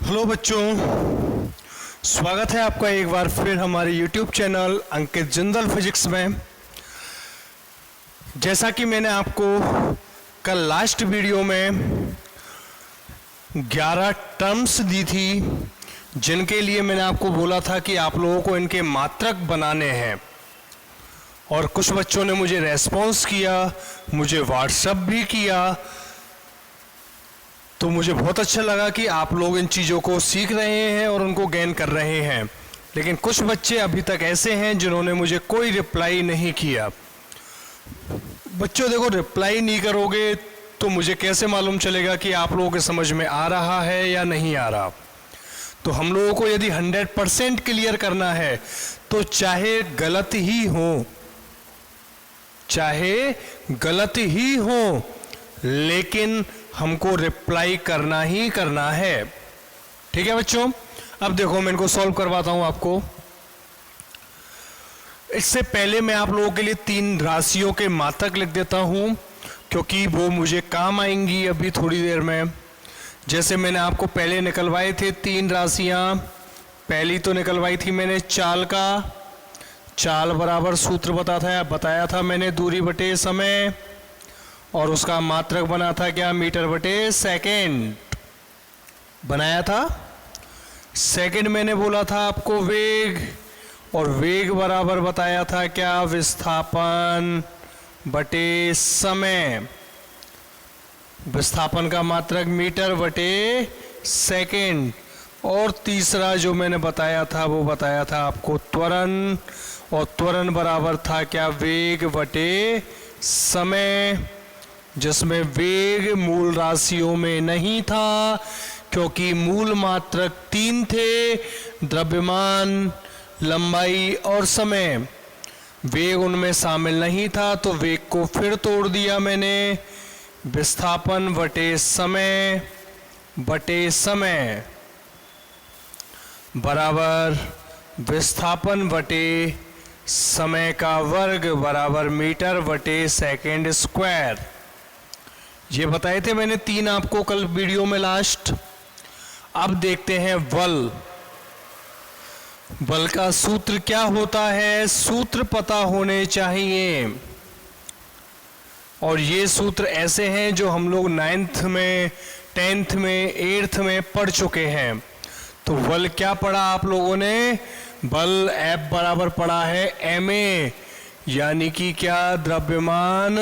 Hello बच्चों, स्वागत है आपका एक बार फिर हमारे YouTube चैनल अंकित जिंदल फिजिक्स में। जैसा कि मैंने आपको कल लास्ट वीडियो में 11 टर्म्स दी थी, जिनके लिए मैंने आपको बोला था कि आप लोगों को इनके मात्रक बनाने हैं, और कुछ बच्चों ने मुझे रेस्पॉन्स किया, मुझे व्हाट्सएप भी किया। तो मुझे बहुत अच्छा लगा कि आप लोग इन चीज़ों को सीख रहे हैं और उनको गेन कर रहे हैं। लेकिन कुछ बच्चे अभी तक ऐसे हैं जिन्होंने मुझे कोई रिप्लाई नहीं किया। बच्चों देखो, रिप्लाई नहीं करोगे तो मुझे कैसे मालूम चलेगा कि आप लोगों के समझ में आ रहा है या नहीं आ रहा। तो हम लोगों को यदि 100% क्लियर करना है तो चाहे गलत ही हो, लेकिन हमको रिप्लाई करना ही करना है। ठीक है बच्चों, अब देखो मैं इनको सॉल्व करवाता हूं आपको। इससे पहले मैं आप लोगों के लिए 3 राशियों के मात्रक लिख देता हूं, क्योंकि वो मुझे काम आएंगी अभी थोड़ी देर में। जैसे मैंने आपको पहले निकलवाए थे 3 राशियां। पहली तो निकलवाई थी मैंने चाल का। चाल बराबर सूत्र बताया था मैंने दूरी बटे समय, और उसका मात्रक बना था क्या, मीटर बटे सेकेंड बनाया था। सेकेंड मैंने बोला था आपको वेग, और वेग बराबर बताया था क्या, विस्थापन बटे समय। विस्थापन का मात्रक मीटर बटे सेकेंड। और तीसरा जो मैंने बताया था वो बताया था आपको त्वरण, और त्वरण बराबर था क्या, वेग बटे समय, जिसमें वेग मूल राशियों में नहीं था, क्योंकि मूल मात्रक 3 थे, द्रव्यमान, लंबाई और समय। वेग उनमें शामिल नहीं था, तो वेग को फिर तोड़ दिया मैंने। विस्थापन बटे समय बराबर विस्थापन बटे समय का वर्ग बराबर मीटर बटे सेकेंड स्क्वायर। ये बताए थे मैंने 3 आपको कल वीडियो में लास्ट। अब देखते हैं बल का सूत्र क्या होता है। सूत्र पता होने चाहिए, और ये सूत्र ऐसे हैं जो हम लोग 9th में, 10th में, 8th में पढ़ चुके हैं। तो बल क्या पढ़ा आप लोगों ने, बल F बराबर पढ़ा है ma, यानी कि क्या, द्रव्यमान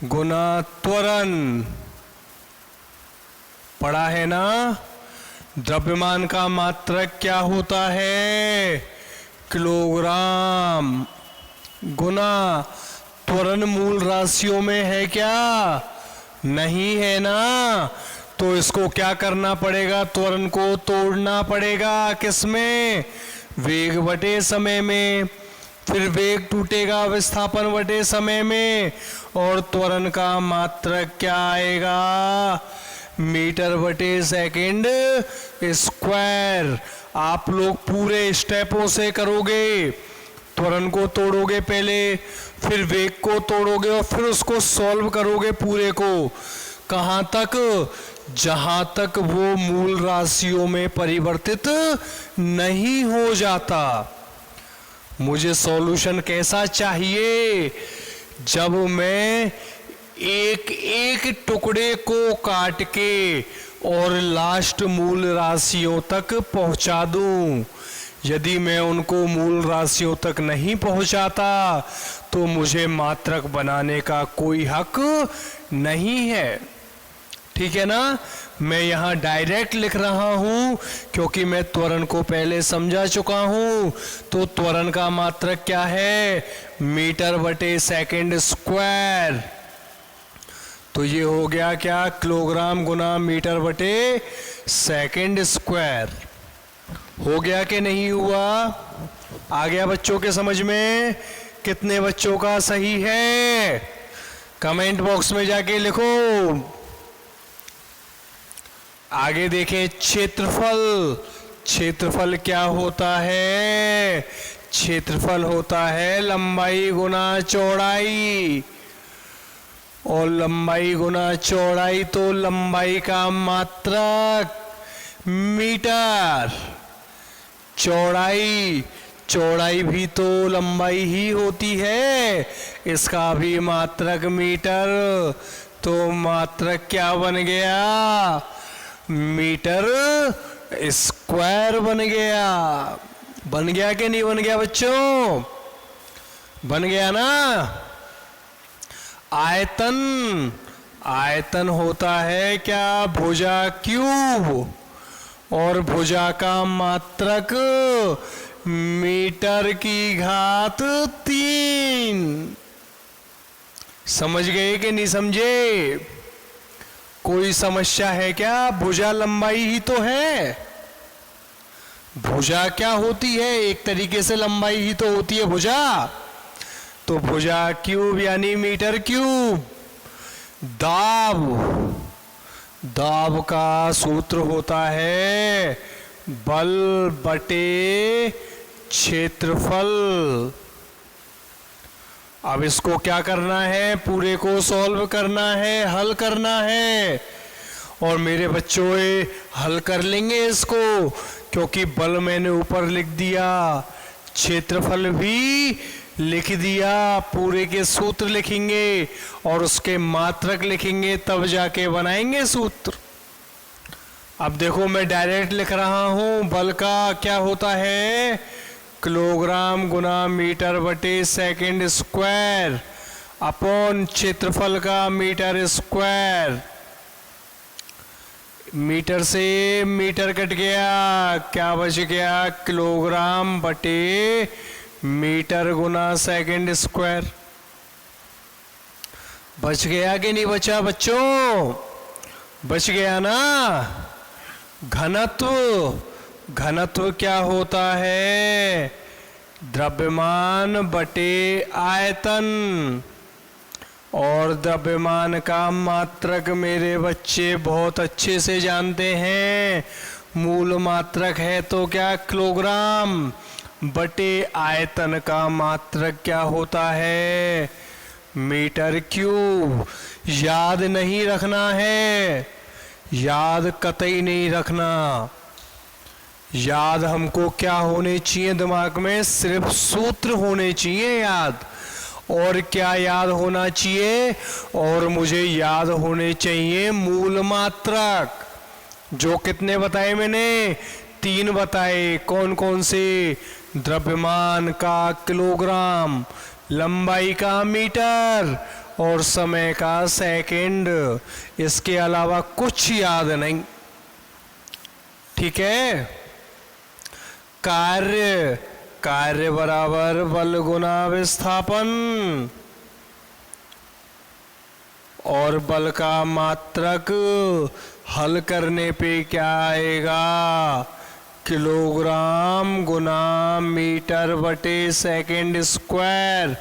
गुना त्वरण पढ़ा है ना। द्रव्यमान का मात्रक क्या होता है, किलोग्राम, गुना त्वरण मूल राशियों में है क्या, नहीं है ना। तो इसको क्या करना पड़ेगा, त्वरण को तोड़ना पड़ेगा किसमें, वेग बटे समय में। फिर वेग टूटेगा विस्थापन बटे समय में, और त्वरण का मात्रक क्या आएगा, मीटर बटे सेकेंड स्क्वायर। आप लोग पूरे स्टेपों से करोगे। त्वरण को तोड़ोगे पहले, फिर वेग को तोड़ोगे, और फिर उसको सॉल्व करोगे पूरे को। कहाँ तक, जहां तक वो मूल राशियों में परिवर्तित नहीं हो जाता। मुझे सॉल्यूशन कैसा चाहिए, जब मैं एक एक टुकड़े को काट के और लास्ट मूल राशियों तक पहुंचा दूं। यदि मैं उनको मूल राशियों तक नहीं पहुंचाता तो मुझे मात्रक बनाने का कोई हक नहीं है। ठीक है ना। मैं यहाँ डायरेक्ट लिख रहा हूँ क्योंकि मैं त्वरण को पहले समझा चुका हूँ। तो त्वरण का मात्रक क्या है, मीटर बटे सेकेंड स्क्वायर। तो ये हो गया क्या, किलोग्राम गुना मीटर बटे सेकेंड स्क्वायर। हो गया कि नहीं हुआ, आ गया बच्चों के समझ में। कितने बच्चों का सही है, कमेंट बॉक्स में जाके लिखो। आगे देखें, क्षेत्रफल। क्षेत्रफल क्या होता है, क्षेत्रफल होता है लंबाई गुना चौड़ाई, और लंबाई गुना चौड़ाई तो लंबाई का मात्रक मीटर। चौड़ाई, चौड़ाई भी तो लंबाई ही होती है, इसका भी मात्रक मीटर। तो मात्रक क्या बन गया? मीटर स्क्वायर बन गया। बन गया कि नहीं बन गया बच्चों? बन गया ना। आयतन, आयतन होता है क्या? भुजा क्यूब, और भुजा का मात्रक मीटर की घात 3। समझ गए कि नहीं समझे? कोई समस्या है क्या? भुजा लंबाई ही तो है। भुजा क्या होती है? एक तरीके से लंबाई ही तो होती है भुजा। तो भुजा क्यूब यानी मीटर क्यूब। दाब, दाब का सूत्र होता है बल बटे क्षेत्रफल। अब इसको क्या करना है? पूरे को सॉल्व करना है, हल करना है। और मेरे बच्चों ये हल कर लेंगे इसको, क्योंकि बल मैंने ऊपर लिख दिया, क्षेत्रफल भी लिख दिया, पूरे के सूत्र लिखेंगे और उसके मात्रक लिखेंगे, तब जाके बनाएंगे सूत्र। अब देखो मैं डायरेक्ट लिख रहा हूं। बल का क्या होता है? किलोग्राम गुना मीटर बटे सेकंड स्क्वायर अपॉन क्षेत्रफल का मीटर स्क्वायर। मीटर से मीटर कट गया, क्या बच गया? किलोग्राम बटे मीटर गुना सेकंड स्क्वायर। बच गया कि नहीं बचा बच्चों? बच गया ना। घनत्व, घनत्व क्या होता है? द्रव्यमान बटे आयतन। और द्रव्यमान का मात्रक मेरे बच्चे बहुत अच्छे से जानते हैं। मूल मात्रक है तो क्या? किलोग्राम बटे आयतन का मात्रक क्या होता है? Metre cube. याद नहीं रखना है, याद कतई नहीं रखना। याद हमको क्या होने चाहिए दिमाग में? सिर्फ सूत्र होने चाहिए याद। और क्या याद होना चाहिए? और मुझे याद होने चाहिए मूल मात्रक। जो कितने बताए मैंने? 3 बताए। कौन कौन से? द्रव्यमान का किलोग्राम, लंबाई का मीटर और समय का सेकंड। इसके अलावा कुछ याद नहीं। ठीक है। कार्य, कार्य बराबर बल गुना विस्थापन। और बल का मात्रक हल करने पे क्या आएगा? किलोग्राम गुना मीटर बटे सेकंड स्क्वायर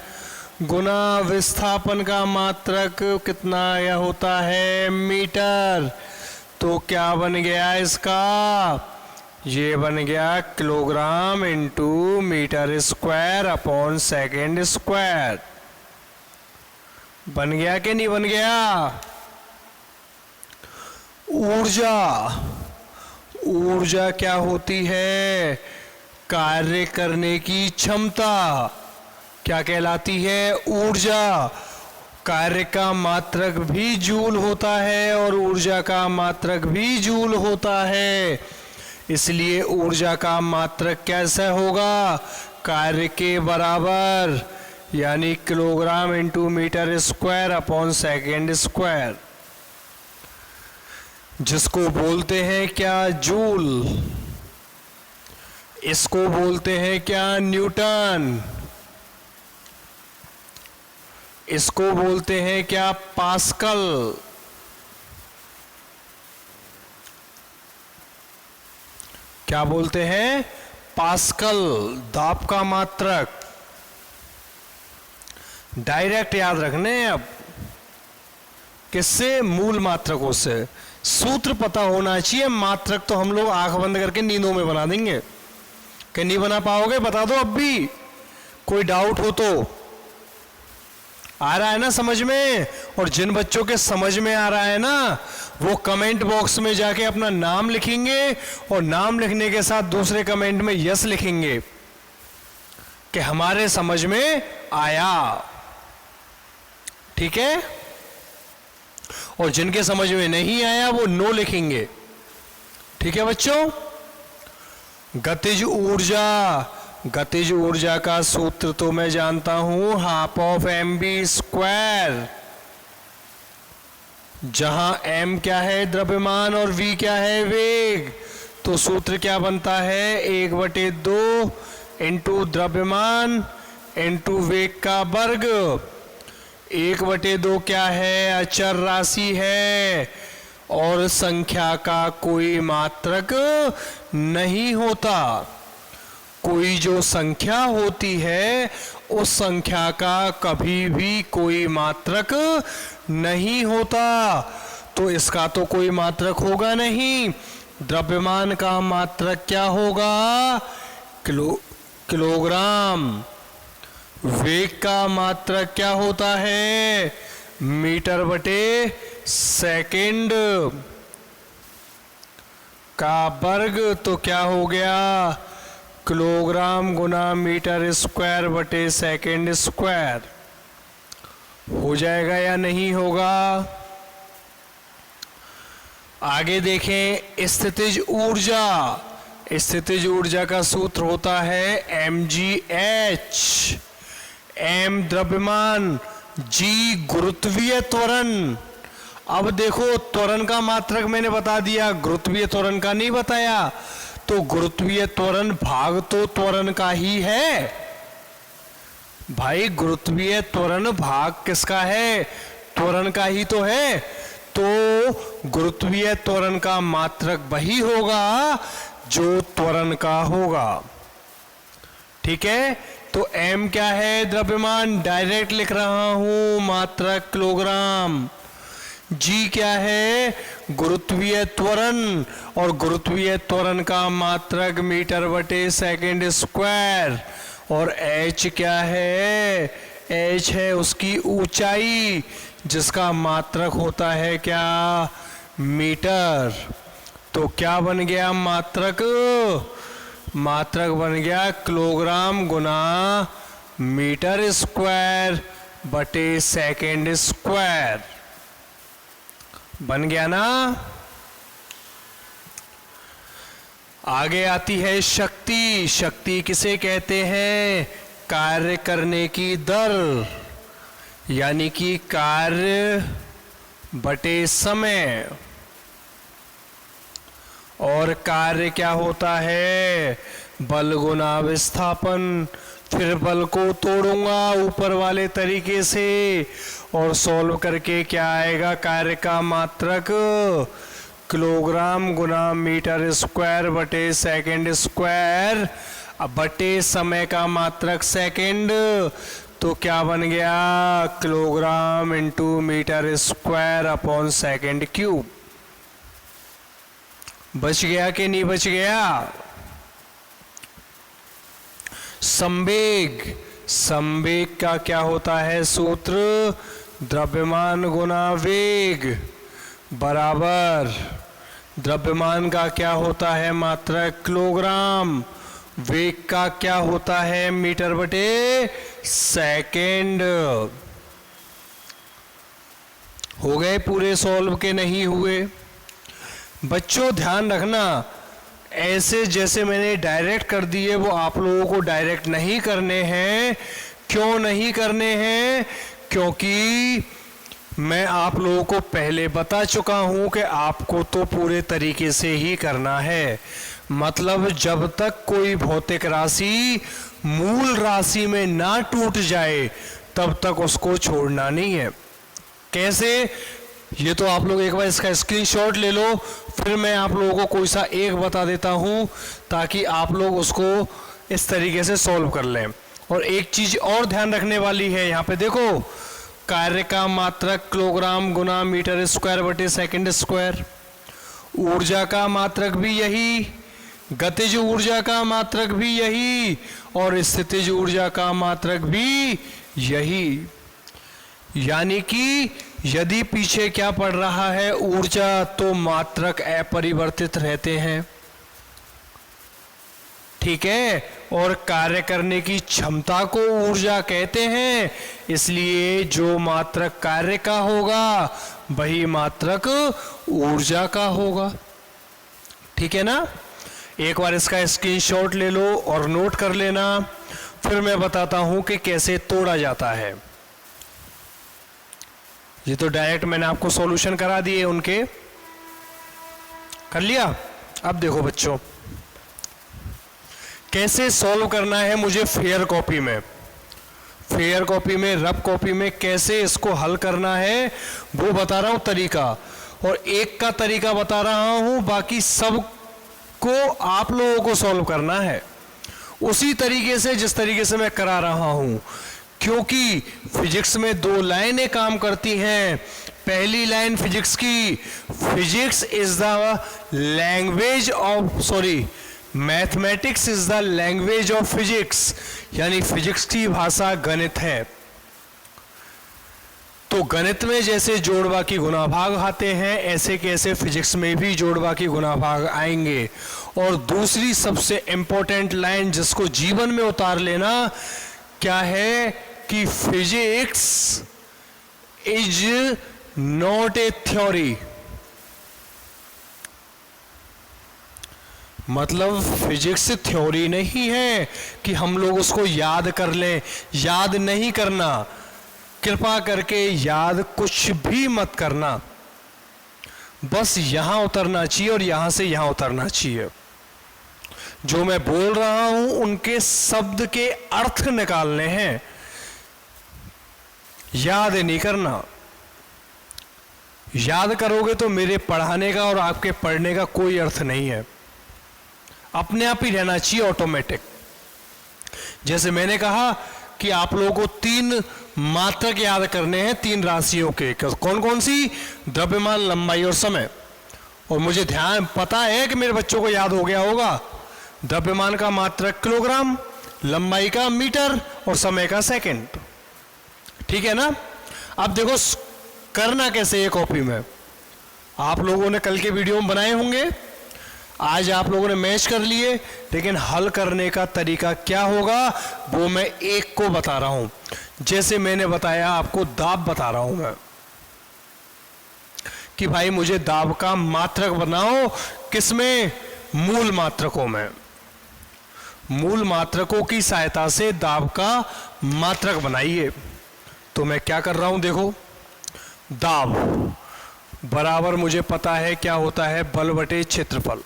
गुना विस्थापन का मात्रक कितना यह होता है? मीटर। तो क्या बन गया इसका? ये बन गया kilogram into metre square upon second square. बन गया कि नहीं बन गया? ऊर्जा, ऊर्जा क्या होती है? कार्य करने की क्षमता क्या कहलाती है? ऊर्जा। कार्य का मात्रक भी जूल होता है और ऊर्जा का मात्रक भी जूल होता है। इसलिए ऊर्जा का मात्रक कैसा होगा? कार्य के बराबर, यानी kilogram into metre square upon second square, जिसको बोलते हैं क्या? जूल। इसको बोलते हैं क्या? न्यूटन। इसको बोलते हैं क्या? पास्कल। क्या बोलते हैं? पास्कल। दाब का मात्रक। डायरेक्ट याद रखने अब। किससे? मूल मात्रकों से। सूत्र पता होना चाहिए, मात्रक तो हम लोग आंख बंद करके नींदों में बना देंगे। कि नहीं बना पाओगे? बता दो अब भी, कोई डाउट हो तो। आ रहा है ना समझ में? और जिन बच्चों के समझ में आ रहा है ना, वो कमेंट बॉक्स में जाके अपना नाम लिखेंगे और नाम लिखने के साथ दूसरे कमेंट में यस लिखेंगे कि हमारे समझ में आया। ठीक है? और जिनके समझ में नहीं आया वो नो लिखेंगे। ठीक है बच्चों? गतिज ऊर्जा, गतिज ऊर्जा का सूत्र तो मैं जानता हूं, हाफ ऑफ mv स्क्वायर, जहां m क्या है द्रव्यमान और v क्या है वेग। तो सूत्र क्या बनता है, 1/2 इंटू द्रव्यमान इंटू वेग का वर्ग। 1/2 क्या है, अचर राशि है और संख्या का कोई मात्रक नहीं होता। कोई जो संख्या होती है उस संख्या का कभी भी कोई मात्रक नहीं होता, तो इसका तो कोई मात्रक होगा नहीं। द्रव्यमान का मात्रक क्या होगा, किलोग्राम। वेग का मात्रक क्या होता है, मीटर बटे सेकंड का वर्ग। तो क्या हो गया, किलोग्राम गुना मीटर स्क्वायर बटे सेकंड स्क्वायर। हो जाएगा या नहीं होगा? आगे देखें, स्थितिज ऊर्जा। स्थितिज ऊर्जा का सूत्र होता है mgh। m द्रव्यमान, g गुरुत्वीय त्वरण। अब देखो, त्वरण का मात्रक मैंने बता दिया, गुरुत्वीय त्वरण का नहीं बताया। तो गुरुत्वीय त्वरण भाग तो त्वरण का ही है भाई। गुरुत्वीय त्वरण भाग किसका है, त्वरण का ही तो है। तो गुरुत्वीय त्वरण का मात्रक वही होगा जो त्वरण का होगा। ठीक है? तो m क्या है, द्रव्यमान, डायरेक्ट लिख रहा हूं, मात्रक किलोग्राम। g क्या है, गुरुत्वीय त्वरण, और गुरुत्वीय त्वरण का मात्रक मीटर बटे सेकंड स्क्वायर। और h क्या है, h है उसकी ऊंचाई, जिसका मात्रक होता है क्या, मीटर। तो क्या बन गया मात्रक, मात्रक बन गया किलोग्राम गुना मीटर स्क्वायर बटे सेकंड स्क्वायर। बन गया ना? आगे आती है शक्ति। शक्ति किसे कहते हैं, कार्य करने की दर, यानी कि कार्य बटे समय। और कार्य क्या होता है, बल गुना विस्थापन। फिर बल को तोड़ूंगा ऊपर वाले तरीके से और सॉल्व करके क्या आएगा, कार्य का मात्रक किलोग्राम गुना मीटर स्क्वायर बटे सेकंड स्क्वायर। अब बटे समय का मात्रक सेकंड, तो क्या बन गया, kilogram into metre square upon second cube. बच गया कि नहीं बच गया? संवेग। संवेग का क्या होता है सूत्र, द्रव्यमान गुना वेग बराबर, द्रव्यमान का क्या होता है मात्रक किलोग्राम, वेग का क्या होता है मीटर बटे सेकंड। हो गए पूरे सॉल्व के नहीं हुए? बच्चों ध्यान रखना, ऐसे जैसे मैंने डायरेक्ट कर दिए वो आप लोगों को डायरेक्ट नहीं करने हैं। क्यों नहीं करने हैं? क्योंकि मैं आप लोगों को पहले बता चुका हूं कि आपको तो पूरे तरीके से ही करना है। मतलब जब तक कोई भौतिक राशि मूल राशि में ना टूट जाए तब तक उसको छोड़ना नहीं है। कैसे? ये तो आप लोग एक बार इसका स्क्रीनशॉट ले लो, फिर मैं आप लोगों को कोई सा एक बता देता हूं ताकि आप लोग उसको इस तरीके से सॉल्व कर लें। और एक चीज और ध्यान रखने वाली है, यहाँ पे देखो, कार्य का मात्रक किलोग्राम गुना मीटर स्क्वायर बटे सेकंड स्क्वायर। ऊर्जा का मात्रक भी यही, गतिज ऊर्जा का मात्रक भी यही, और स्थितिज ऊर्जा का मात्रक भी यही। यानी कि यदि पीछे क्या पड़ रहा है, ऊर्जा, तो मात्रक अपरिवर्तित रहते हैं, ठीक है। और कार्य करने की क्षमता को ऊर्जा कहते हैं, इसलिए जो मात्रक कार्य का होगा वही मात्रक ऊर्जा का होगा, ठीक है ना। एक बार इसका स्क्रीनशॉट ले लो और नोट कर लेना, फिर मैं बताता हूं कि कैसे तोड़ा जाता है। ये तो डायरेक्ट मैंने आपको सॉल्यूशन करा दिए उनके, कर लिया। अब देखो बच्चों, कैसे सॉल्व करना है मुझे फेयर कॉपी में, फेयर कॉपी में, रफ कॉपी में कैसे इसको हल करना है वो बता रहा हूं तरीका, और एक का तरीका बता रहा हूं, बाकी सब को आप लोगों को सॉल्व करना है उसी तरीके से जिस तरीके से मैं करा रहा हूं, क्योंकि फिजिक्स में दो लाइनें काम करती हैं। पहली लाइन फिजिक्स की, physics is the language of, sorry, mathematics is the language of physics, यानी फिजिक्स की भाषा गणित है। तो गणित में जैसे जोड़वा की गुना भाग आते हैं, ऐसे कैसे फिजिक्स में भी जोड़वा की गुना भाग आएंगे। और दूसरी सबसे इंपॉर्टेंट लाइन जिसको जीवन में उतार लेना, क्या है कि physics is not a theory, मतलब फिजिक्स थ्योरी नहीं है कि हम लोग उसको याद कर लें, याद नहीं करना, कृपा करके याद कुछ भी मत करना, बस यहां उतरना चाहिए और यहां से यहां उतरना चाहिए। जो मैं बोल रहा हूं उनके शब्द के अर्थ निकालने हैं, याद नहीं करना। याद करोगे तो मेरे पढ़ाने का और आपके पढ़ने का कोई अर्थ नहीं है, अपने आप ही रहना चाहिए ऑटोमेटिक। जैसे मैंने कहा कि आप लोगों को 3 मात्रक याद करने हैं 3 राशियों के, कौन कौन सी, द्रव्यमान, लंबाई और समय। और मुझे ध्यान पता है कि मेरे बच्चों को याद हो गया होगा, द्रव्यमान का मात्रक किलोग्राम, लंबाई का मीटर और समय का सेकंड, ठीक है ना। अब देखो करना कैसे है कॉपी में, आप लोगों ने कल के वीडियो में बनाए होंगे, आज आप लोगों ने मैच कर लिए, लेकिन हल करने का तरीका क्या होगा वो मैं एक को बता रहा हूं। जैसे मैंने बताया आपको, दाब बता रहा हूं मैं कि भाई मुझे दाब का मात्रक बनाओ, किसमें, मूल मात्रकों में। मूल मात्रकों की सहायता से दाब का मात्रक बनाइए। तो मैं क्या कर रहा हूं, देखो, दाब बराबर मुझे पता है क्या होता है, बल बटे क्षेत्रफल।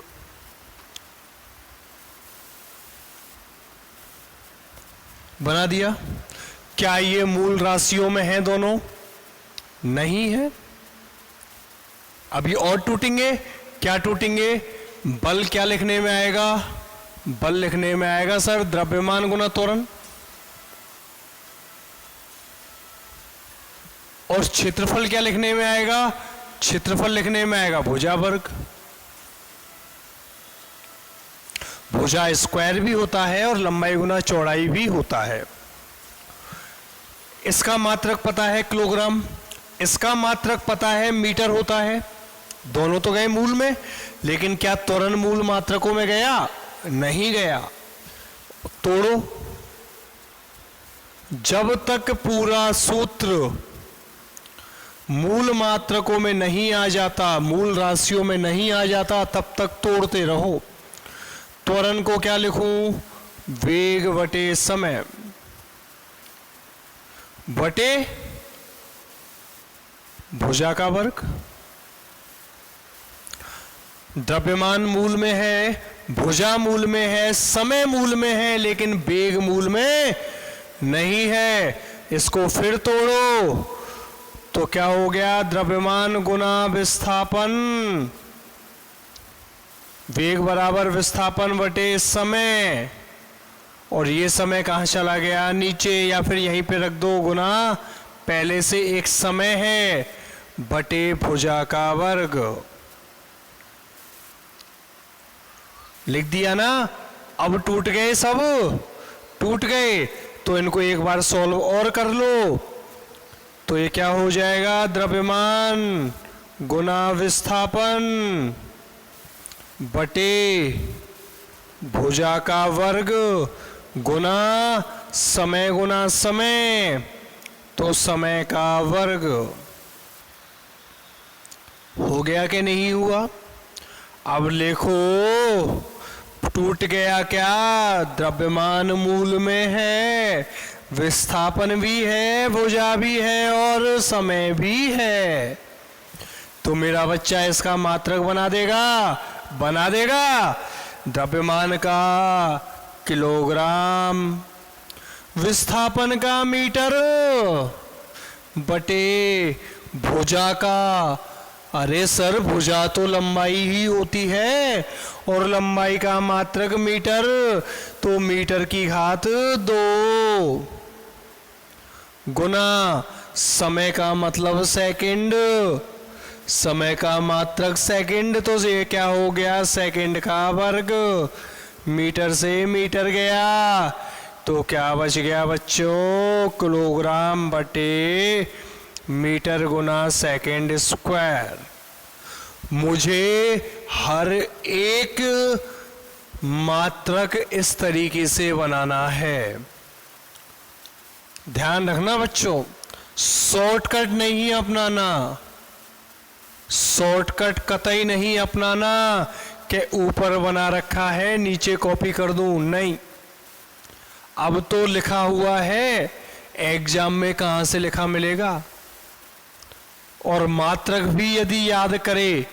बना दिया। क्या ये मूल राशियों में है दोनों, नहीं है। अभी और टूटेंगे, क्या टूटेंगे, बल क्या लिखने में आएगा, बल लिखने में आएगा सर द्रव्यमान गुना त्वरण, और क्षेत्रफल क्या लिखने में आएगा, क्षेत्रफल लिखने में आएगा भुजा वर्ग। भुजा स्क्वायर भी होता है और लंबाई गुना चौड़ाई भी होता है। इसका मात्रक पता है किलोग्राम, इसका मात्रक पता है मीटर होता है। दोनों तो गए मूल में, लेकिन क्या त्वरण मूल मात्रकों में गया, नहीं गया। तोड़ो, जब तक पूरा सूत्र मूल मात्रकों में नहीं आ जाता, मूल राशियों में नहीं आ जाता, तब तक तोड़ते रहो। त्वरण को क्या लिखूं, वेग बटे समय बटे भुजा का वर्ग। द्रव्यमान मूल में है, भुजा मूल में है, समय मूल में है, लेकिन वेग मूल में नहीं है। इसको फिर तोड़ो तो क्या हो गया, द्रव्यमान गुना विस्थापन, वेग बराबर विस्थापन बटे समय। और ये समय कहां चला गया, नीचे, या फिर यहीं पे रख दो, गुना पहले से एक समय है बटे भुजा का वर्ग। लिख दिया ना। अब टूट गए, सब टूट गए, तो इनको एक बार सॉल्व और कर लो। तो ये क्या हो जाएगा, द्रव्यमान गुना विस्थापन बटे भुजा का वर्ग गुना समय, तो समय का वर्ग। हो गया कि नहीं हुआ? अब लिखो, टूट गया क्या? द्रव्यमान मूल में है, विस्थापन भी है, भुजा भी है और समय भी है। तो मेरा बच्चा इसका मात्रक बना देगा द्रव्यमान का किलोग्राम, विस्थापन का मीटर बटे भुजा का। अरे सर, भुजा तो लंबाई ही होती है और लंबाई का मात्रक मीटर, तो मीटर की घात 2 गुना समय का मतलब सेकंड, समय का मात्रक सेकंड, तो ये क्या हो गया, सेकंड का वर्ग। मीटर से मीटर गया तो क्या बच गया बच्चों, किलोग्राम बटे मीटर गुना सेकंड स्क्वायर। मुझे हर एक मात्रक इस तरीके से बनाना है। ध्यान रखना बच्चों, शॉर्टकट नहीं अपनाना, शॉर्टकट कतई नहीं अपनाना कि ऊपर बना रखा है नीचे कॉपी कर दूं, नहीं। अब तो लिखा हुआ है, एग्जाम में कहां से लिखा मिलेगा। और मात्रक भी यदि याद करे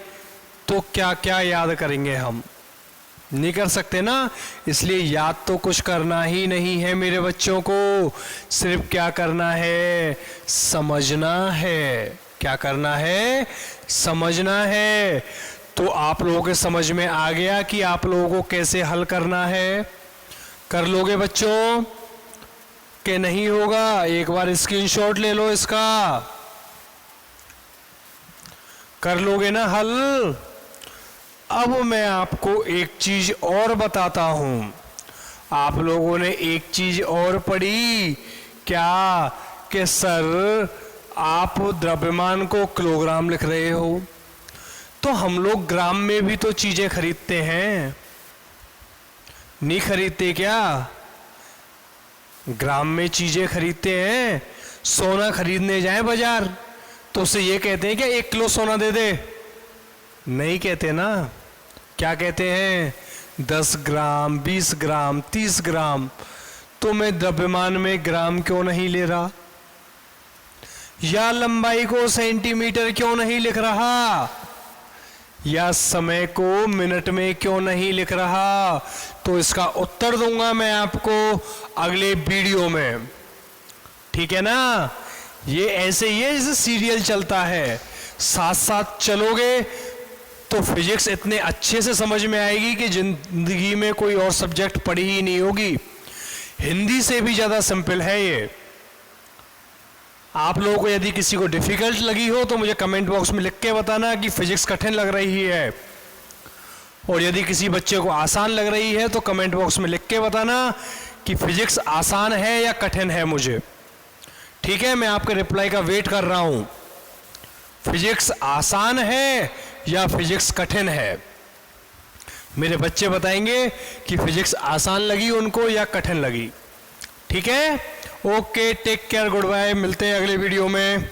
तो क्या क्या याद करेंगे, हम नहीं कर सकते ना। इसलिए याद तो कुछ करना ही नहीं है मेरे बच्चों को, सिर्फ क्या करना है, समझना है। क्या करना है, समझना है। तो आप लोगों के समझ में आ गया कि आप लोगों को कैसे हल करना है। कर लोगे बच्चों कि नहीं होगा? एक बार स्क्रीनशॉट ले लो इसका, कर लोगे ना हल। अब मैं आपको एक चीज और बताता हूं। आप लोगों ने एक चीज और पढ़ी क्या, कि सर आप द्रव्यमान को किलोग्राम लिख रहे हो, तो हम लोग ग्राम में भी तो चीजें खरीदते हैं, नहीं खरीदते क्या? ग्राम में चीजें खरीदते हैं। सोना खरीदने जाए बाजार तो उसे ये कहते हैं क्या 1 किलो सोना दे दे, नहीं कहते ना। क्या कहते हैं, 10 ग्राम, 20 ग्राम, 30 ग्राम। तो मैं द्रव्यमान में ग्राम क्यों नहीं ले रहा, या लंबाई को सेंटीमीटर क्यों नहीं लिख रहा, या समय को मिनट में क्यों नहीं लिख रहा? तो इसका उत्तर दूंगा मैं आपको अगले वीडियो में, ठीक है ना। ये ऐसे ही है जैसे सीरियल चलता है, साथ साथ चलोगे तो फिजिक्स इतने अच्छे से समझ में आएगी कि जिंदगी में कोई और सब्जेक्ट पढ़ी ही नहीं होगी। हिंदी से भी ज्यादा सिंपल है ये। आप लोगों को यदि किसी को डिफिकल्ट लगी हो तो मुझे कमेंट बॉक्स में लिख के बताना कि फिजिक्स कठिन लग रही है, और यदि किसी बच्चे को आसान लग रही है तो कमेंट बॉक्स में लिख के बताना कि फिजिक्स आसान है या कठिन है मुझे, ठीक है। मैं आपके रिप्लाई का वेट कर रहा हूं। फिजिक्स आसान है या फिजिक्स कठिन है? मेरे बच्चे बताएंगे कि फिजिक्स आसान लगी उनको या कठिन लगी, ठीक है। Okay, take care, goodbye, मिलते हैं अगले वीडियो में।